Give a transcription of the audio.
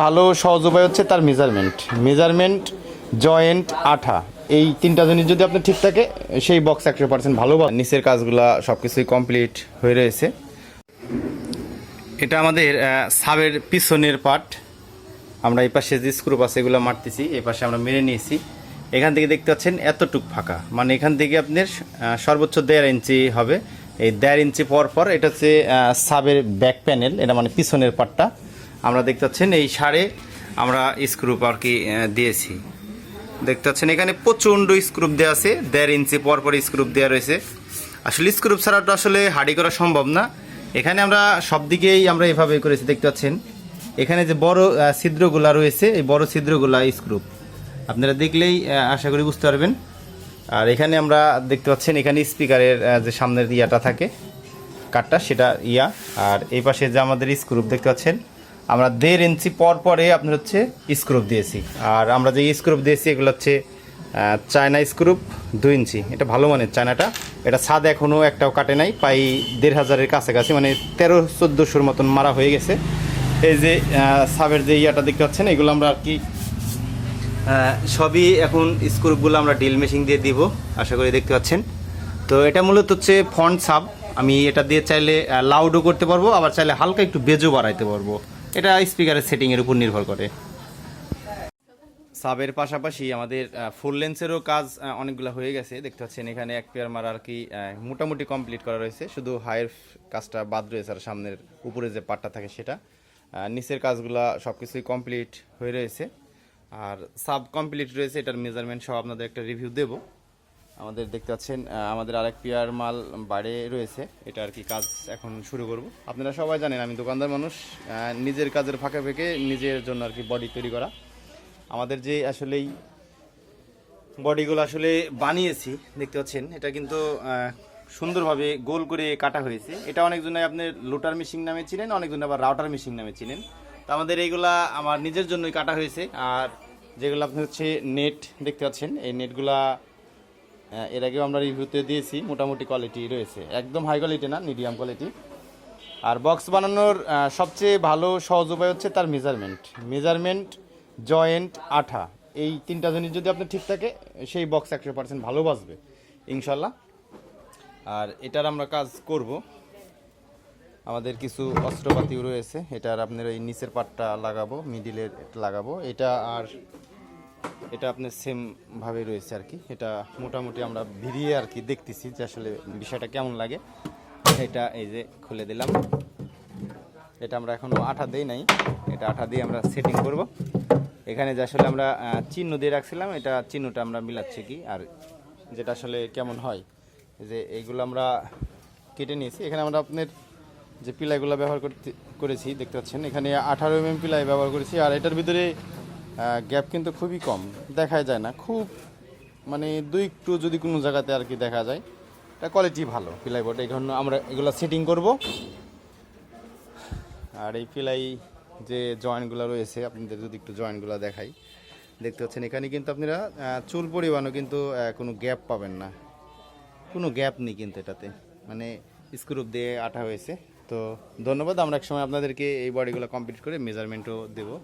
ভালো সহজ উপায় হচ্ছে তার মেজারমেন্ট জয়েন্ট আঠা এই তিনটা জিনিস যদি আপনার ঠিক থাকে সেই বক্স 100% ভালো। নিচের কাজগুলা সব কিছুই কমপ্লিট হয়ে রয়েছে। এটা আমাদের সাবের পিছনের পার্ট। আমরা এই পাশে যে স্ক্রুপ আছে এগুলো মারতেছি, এই পাশে আমরা মেরে নিয়েছি। এখান থেকে দেখতে পাচ্ছেন এতটুক ফাঁকা, মানে এখান থেকে আপনার সর্বোচ্চ 1.5 ইঞ্চি হবে। এই 1.5 ইঞ্চি পর পর এটা হচ্ছে সাবের ব্যাক প্যানেল, এটা মানে পিছনের পার্টটা। আমরা দেখতে পাচ্ছেন এই সারে আমরা স্ক্রুপ আর কি দিয়েছি। দেখতে পাচ্ছেন এখানে প্রচণ্ড স্ক্রুপ দেওয়া আছে, 1.5 ইঞ্চি পর পর স্ক্রুপ দেওয়া রয়েছে। আসলে স্ক্রুপ ছাড়া তো আসলে হার্ডি করা সম্ভব না। এখানে আমরা সব দিকেই আমরা এভাবে করেছি। দেখতে পাচ্ছেন এখানে যে বড় ছিদ্রগুলা রয়েছে, এই বড় ছিদ্রগুলা স্ক্রুপ আপনারা দেখলেই আশা করি বুঝতে পারবেন। আর এখানে আমরা দেখতে পাচ্ছেন এখানে স্পিকারের যে সামনের ইয়াটা থাকে কাঠটা, সেটা ইয়া। আর এই পাশে যে আমাদের স্ক্রুপ দেখতে পাচ্ছেন আমরা 1.5 ইঞ্চি পর পরে আপনার হচ্ছে স্ক্রুপ দিয়েছি। আর আমরা যে স্ক্রুপ দিয়েছি এগুলো হচ্ছে চায়না স্ক্রুপ 2 ইঞ্চি, এটা ভালো মানের চায়নাটা। এটা ছাদ এখনও একটাও কাটে নাই, প্রায় 1,500-এর কাছাকাছি, মানে 1300-1400-র মতন মারা হয়ে গেছে। এই যে সাবের যে ইয়াটা দেখতে পাচ্ছেন এগুলো আমরা আর কি সবই এখন স্ক্রুপগুলো আমরা ড্রিল মেশিন দিয়ে দিব, আশা করি দেখতে পাচ্ছেন। তো এটা মূলত হচ্ছে ফ্রন্ট সাব। আমি এটা দিয়ে চাইলে লাউডও করতে পারবো, আবার চাইলে হালকা একটু বেজও বাড়াইতে পারবো। এটা স্পিকারের সেটিংয়ের উপর নির্ভর করে। সাবের পাশাপাশি আমাদের ফুল লেন্সেরও কাজ অনেকগুলো হয়ে গেছে। দেখতে পাচ্ছেন এখানে এক পেয়ার মারা আর কি মোটামুটি কমপ্লিট করা রয়েছে, শুধু হাইয়ের কাজটা বাদ রয়েছে। আর সামনের উপরে যে পার্টটা থাকে সেটা, নিচের কাজগুলো সব কিছুই কমপ্লিট হয়ে রয়েছে। আর সাব কমপ্লিট রয়েছে, এটার মেজারমেন্ট সহ আপনাদের একটা রিভিউ দেব। আমাদের দেখতে পাচ্ছেন আমাদের আরেক পেয়ার মাল বাইরে রয়েছে, এটা আর কি কাজ এখন শুরু করব। আপনারা সবাই জানেন আমি দোকানদার মানুষ, নিজের কাজের ফাঁকে ফাঁকে নিজের জন্য আর কি বডি তৈরি করা। আমাদের যে আসলেই বডিগুলো আসলে বানিয়েছি দেখতে পাচ্ছেন, এটা কিন্তু সুন্দরভাবে গোল করে কাটা হয়েছে। এটা অনেকজনে আপনি লোটার মেশিন নামে চিনেন, অনেকজনে আবার রাউটার মেশিন নামে চিনেন। তো আমাদের এইগুলা আমার নিজের জন্যই কাটা হয়েছে। আর যেগুলো আপনি হচ্ছে নেট দেখতে পাচ্ছেন, এই নেটগুলা এর আগেও আমরা রিভিউতে দিয়েছি, মোটামুটি কোয়ালিটি রয়েছে, একদম হাই কোয়ালিটি না, মিডিয়াম কোয়ালিটি। আর বক্স বানানোর সবচেয়ে ভালো সহজ উপায় হচ্ছে তার মেজারমেন্ট জয়েন্ট আঠা এই তিনটা জিনিস যদি আপনার ঠিক থাকে সেই বক্স 100% ভালো বাজবে ইনশাল্লাহ। আর এটার আমরা কাজ করব, আমাদের কিছু অস্ত্রপাতিও রয়েছে। এটার আপনার এই নিচের পাটটা লাগাবো, মিডিলের লাগাবো এটা। আর এটা আপনার সেমভাবে রয়েছে আর কি। এটা মোটামুটি আমরা ভিড়িয়ে আর কি দেখতেছি যে আসলে বিষয়টা কেমন লাগে। এটা এই যে খুলে দিলাম, এটা আমরা এখনও আঠা দেই নাই, এটা আঠা দিয়ে আমরা সেটিং করব। এখানে যে আসলে আমরা চিহ্ন দিয়ে রাখছিলাম, এটা চিহ্নটা আমরা মিলাচ্ছি কি, আর যেটা আসলে কেমন হয় যে এইগুলো আমরা কেটে নিয়েছি। এখানে আমরা আপনার যে পিলাইগুলো ব্যবহার করেছি দেখতে পাচ্ছেন, এখানে 18 mm পিলাই ব্যবহার করেছি। আর এটার ভিতরে গ্যাপ কিন্তু খুবই কম, দেখা যায় না খুব, মানে 2 একটু যদি কোনো জায়গাতে আর কি দেখা যায়। এটা কোয়ালিটি ভালো পিলাই বোর্ড, এই জন্য আমরা এগুলো সেটিং করব। আর এই পিলাই যে জয়েন্টগুলো রয়েছে আপনাদের যদি একটু জয়েন্টগুলো দেখাই, দেখতে পাচ্ছেন এখানে কিন্তু আপনারা চুল পরিমাণও কিন্তু কোনো গ্যাপ পাবেন না, কোনো গ্যাপ নেই কিন্তু এটাতে, মানে স্ক্রুপ দিয়ে আঠা হয়েছে। তো ধন্যবাদ, আমরা এক সময় আপনাদেরকে এই বডিগুলো কমপ্লিট করে মেজারমেন্টও দেবো।